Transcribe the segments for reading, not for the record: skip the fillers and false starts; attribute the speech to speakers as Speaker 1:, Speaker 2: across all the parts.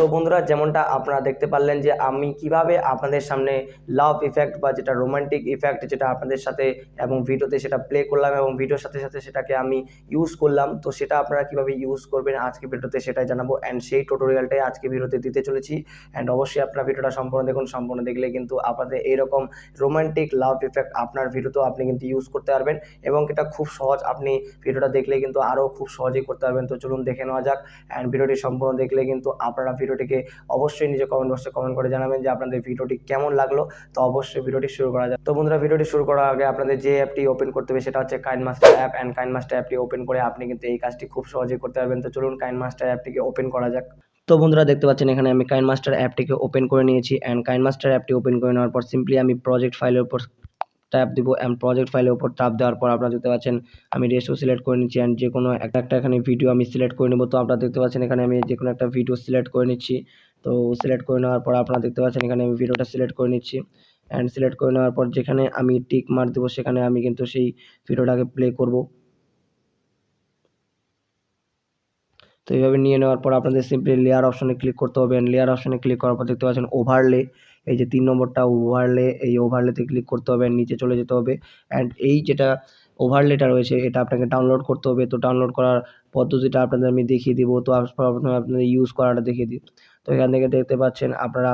Speaker 1: তো বন্ধুরা যেমনটা আপনারা দেখতে পারলেন যে আমি কিভাবে আপনাদের সামনে লাভ ইফেক্ট বা যেটা রোমান্টিক ইফেক্ট যেটা আপনাদের সাথে এবং ভিডিওতে সেটা প্লে করলাম এবং ভিডিওর সাথে সাথে সেটাকে আমি ইউজ করলাম, তো সেটা আপনারা কিভাবে ইউজ করবেন আজকে ভিডিওতে সেটাই জানাবো অ্যান্ড সেই টিউটোরিয়ালটাই আজকে ভিডিওতে দিতে চলেছি। অ্যান্ড অবশ্যই আপনারা ভিডিওটা সম্পূর্ণ দেখুন, সম্পূর্ণ দেখলে কিন্তু আপনাদের এইরকম রোমান্টিক লাভ ইফেক্ট আপনার ভিডিওতেও আপনি কিন্তু ইউজ করতে পারবেন এবং এটা খুব সহজ। আপনি ভিডিওটা দেখলে কিন্তু আরও খুব সহজেই করতে পারবেন। তো চলুন দেখে নেওয়া যাক। অ্যান্ড ভিডিওটি সম্পূর্ণ দেখলে কিন্তু আপনারা ভিডিওটিকে অবশ্যই নিজে কমেন্ট বক্সে কমেন্ট করে জানাবেন যে আপনাদের ভিডিওটি কেমন লাগলো। তো অবশ্যই ভিডিওটি শুরু করা যাক। তো বন্ধুরা ভিডিওটি শুরু করার আগে আপনাদের যে অ্যাপটি ওপেন করতে হবে সেটা হচ্ছে কাইনমাস্টার অ্যাপ। অ্যান্ড কাইনমাস্টার অ্যাপটি ওপেন করে আপনি কিন্তু এই কাজটি খুব সহজেই করতে পারবেন। তো চলুন কাইনমাস্টার অ্যাপটিকে ওপেন করা যাক। তো বন্ধুরা দেখতে পাচ্ছেন এখানে আমি কাইনমাস্টার অ্যাপটিকে ওপেন করে নিয়েছি। অ্যান্ড কাইনমাস্টার অ্যাপটি ওপেন করে নেওয়ার পর সিম্পলি আমি প্রজেক্ট ফাইলের উপর ট্যাপ দিব অ্যান্ড প্রজেক্ট ফাইলের উপর ট্যাপ দেওয়ার পর আপনারা দেখতে পাচ্ছেন আমি রেশিও সিলেক্ট করে নিচ্ছি অ্যান্ড যে কোনো একটা এখানে ভিডিও আমি সিলেক্ট করে নেব। তো আপনারা দেখতে পাচ্ছেন এখানে আমি যে কোনো একটা ভিডিও সিলেক্ট করে নিচ্ছি। তো সিলেক্ট করে নেওয়ার পর আপনারা দেখতে পাচ্ছেন এখানে আমি ভিডিওটা সিলেক্ট করে নিচ্ছি অ্যান্ড সিলেক্ট করে নেওয়ার পর যেখানে আমি টিক মার্ক দেবো সেখানে আমি কিন্তু সেই ভিডিওটাকে প্লে করব। তো এইভাবে নিয়ে নেওয়ার পর আপনাদের সিম্পলি লেয়ার অপশনে ক্লিক করতে হবে। লেয়ার অপশনে ক্লিক করার পর দেখতে পাচ্ছেন ওভারলে, এই যে 3 নম্বরটা ওভারলে, এই ওভারলেতে ক্লিক করতে হবে, নিচে চলে যেতে হবে অ্যান্ড এই যেটা ওভারলেটা রয়েছে এটা আপনাকে ডাউনলোড করতে হবে। তো ডাউনলোড করার পদ্ধতিটা আপনাদের আমি দেখিয়ে দিব। তো প্রথমে আপনাদের ইউজ করাটা দেখিয়ে দিই। তো এখান থেকে দেখতে পাচ্ছেন আপনারা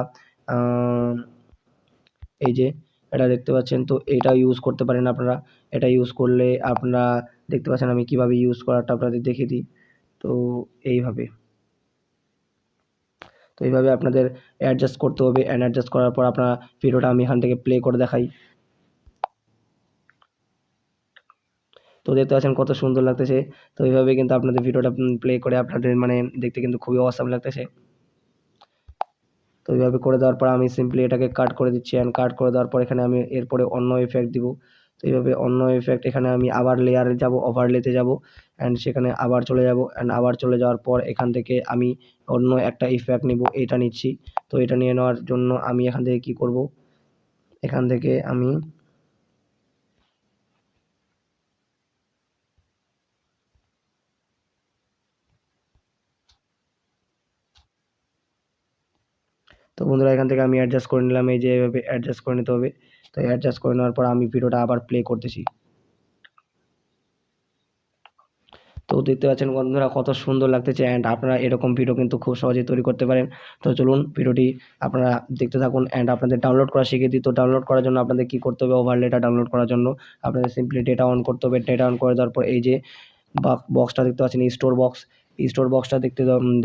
Speaker 1: এই যে এটা দেখতে পাচ্ছেন, তো এটা ইউজ করতে পারেন আপনারা। এটা ইউজ করলে আপনারা দেখতে পাচ্ছেন আমি কিভাবে ইউজ করাটা আপনাদের দেখিয়ে দিই। তো এইভাবে আপনাদের অ্যাডজাস্ট করতে হবে অ্যান্ড অ্যাডজাস্ট করার পর আপনার ভিডিওটা আমি এখান থেকে প্লে করে দেখাই। তো দেখতে পাচ্ছেন কত সুন্দর লাগতেছে। তো এইভাবে কিন্তু আপনাদের ভিডিওটা প্লে করে আপনাদের মানে দেখতে কিন্তু খুবই অসাম লাগতেছে। তো এইভাবে করে দেওয়ার পর আমি সিম্পলি এটাকে কাট করে দিচ্ছি অ্যান্ড কাট করে দেওয়ার পর এখানে আমি এরপরে অন্য ইফেক্ট দিব। তো এইভাবে অন্য ইফেক্ট এখানে আমি আবার লেয়ারে যাব, ওভারলেতে যাব অ্যান্ড সেখানে আবার চলে যাব অ্যান্ড আবার চলে যাওয়ার পর এখান থেকে আমি অন্য একটা ইফেক্ট নিব, এটা নিচ্ছি। তো এটা নিয়ে নেওয়ার জন্য আমি এখান থেকে কি করব, এখান থেকে আমি তো বন্ধুরা এখান থেকে আমি অ্যাডজাস্ট করে নিলাম, এই যে এভাবে অ্যাডজাস্ট করে নিতে হবে। তো অ্যাডজাস্ট করে নেওয়ার পর আমি ভিডিওটা আবার প্লে করতেছি। তো দেখতে পাচ্ছেন বন্ধুরা কত সুন্দর লাগতেছে অ্যান্ড আপনারা এরকম ভিডিও কিন্তু খুব সহজেই তৈরি করতে পারেন। তো চলুন ভিডিওটি আপনারা দেখতে থাকুন অ্যান্ড আপনাদের ডাউনলোড করা শিখিয়ে দিই। তো ডাউনলোড করার জন্য আপনাদের কী করতে হবে, ওভারলেটা ডাউনলোড করার জন্য আপনাদের সিম্পলি ডেটা অন করতে হবে। ডেটা অন করে দেওয়ার পর এই যে বক্সটা দেখতে পাচ্ছেন স্টোর বক্স, এই স্টোর বক্সটা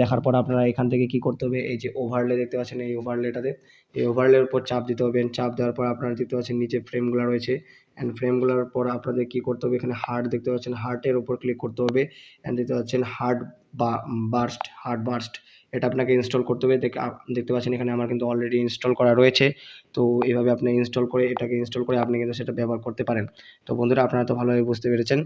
Speaker 1: দেখার পর আপনারা এখান থেকে কি করতে হবে, এই যে ওভারলে দেখতে পাচ্ছেন এই ওভারলেটাতে, এই ওভারলের উপর চাপ দিতে হবে। চাপ দেওয়ার পর আপনারা দেখতে পাচ্ছেন নিচে ফ্রেমগুলো রয়েছে অ্যান্ড ফ্রেমগুলোর পর আপনাদের কি করতে হবে, এখানে হার্ট দেখতে পাচ্ছেন, হার্টের উপর ক্লিক করতে হবে অ্যান্ড দেখতে পাচ্ছেন হার্ট বার্স্ট এটা আপনাকে ইনস্টল করতে হবে। দেখতে পাচ্ছেন এখানে আমার কিন্তু অলরেডি ইনস্টল করা রয়েছে। তো এইভাবে আপনি ইনস্টল করে এটাকে ইনস্টল করে আপনি কিন্তু সেটা ব্যবহার করতে পারেন। তো বন্ধুরা আপনারা তো ভালোভাবে বুঝতে পেরেছেন।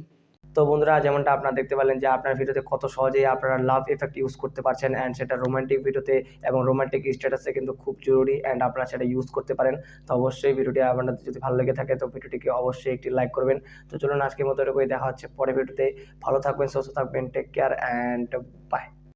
Speaker 1: তো বন্ধুরা যেমনটা আপনারা দেখতে পেলেন যে আপনার ভিডিওতে কত সহজেই আপনারা লাভ ইফেক্ট ইউজ করতে পারছেন অ্যান্ড সেটা রোমান্টিক ভিডিওতে এবং রোমান্টিক স্ট্যাটাসে কিন্তু খুব জরুরি অ্যান্ড আপনারা সেটা ইউজ করতে পারেন। তো অবশ্যই ভিডিওটি আপনাদের যদি ভালো লেগে থাকে তো ভিডিওটিকে অবশ্যই একটি লাইক করবেন। তো চলুন আজকের মতো এরকমই দেখা হচ্ছে পরে ভিডিওতে। ভালো থাকবেন, সুস্থ থাকবেন, টেক কেয়ার অ্যান্ড বাই।